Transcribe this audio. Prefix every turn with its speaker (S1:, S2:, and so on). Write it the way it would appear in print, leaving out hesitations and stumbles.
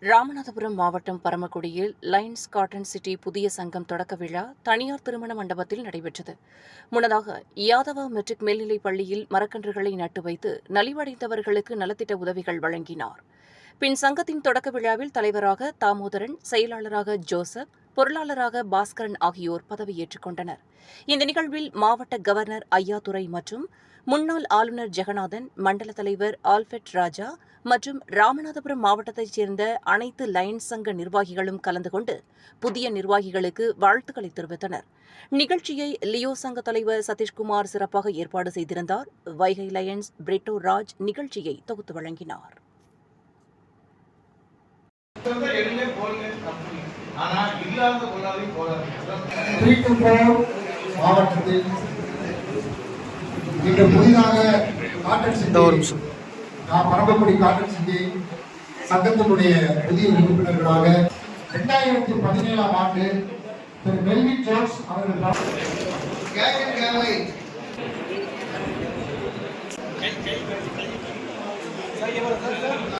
S1: ராமநாதபுரம் மாவட்டம் பரமக்குடியில் Lions cotton city புதிய சங்கம் தொடக்க விழா தனியார் திருமண மண்டபத்தில் நடைபெற்றது. முன்னதாக யாதவா மெட்ரிக் மேல்நிலைப் பள்ளியில் மரக்கன்றுகளை நட்டு வைத்து நலிவடைந்தவர்களுக்கு நலத்திட்ட உதவிகள் வழங்கினார். பின் சங்கத்தின் தொடக்க விழாவில் தலைவராக தாமோதரன், செயலாளராக ஜோசப், பொருளாளராக பாஸ்கரன் ஆகியோர் பதவியேற்றுக் கொண்டனர். இந்த நிகழ்வில் மாவட்ட கவர்னர் ஐயாதுரை மற்றும் முன்னாள் ஆளுநர் ஜெகநாதன், மண்டல தலைவர் ஆல்பர்ட் ராஜா மற்றும் ராமநாதபுரம் மாவட்டத்தைச் சேர்ந்த அனைத்து லயன்ஸ் சங்க நிர்வாகிகளும் கலந்து கொண்டு புதிய நிர்வாகிகளுக்கு வாழ்த்துக்களை தெரிவித்தனர். நிகழ்ச்சியை லியோ சங்க தலைவர் சதீஷ்குமார் சிறப்பாக ஏற்பாடு செய்திருந்தார். வைகை லயன்ஸ் பிரிட்டோ ராஜ் நிகழ்ச்சியை தொகுத்து வழங்கினார்.
S2: மாவட்டத்தில் இன்று புதிதாக பரமக்குடி காட்டன் சிட்டி சங்கத்தினுடைய புதிய உறுப்பினர்களாக 2017 ஆண்டு திரு மெல்வின் ஜோர்ஜ் அவர்கள்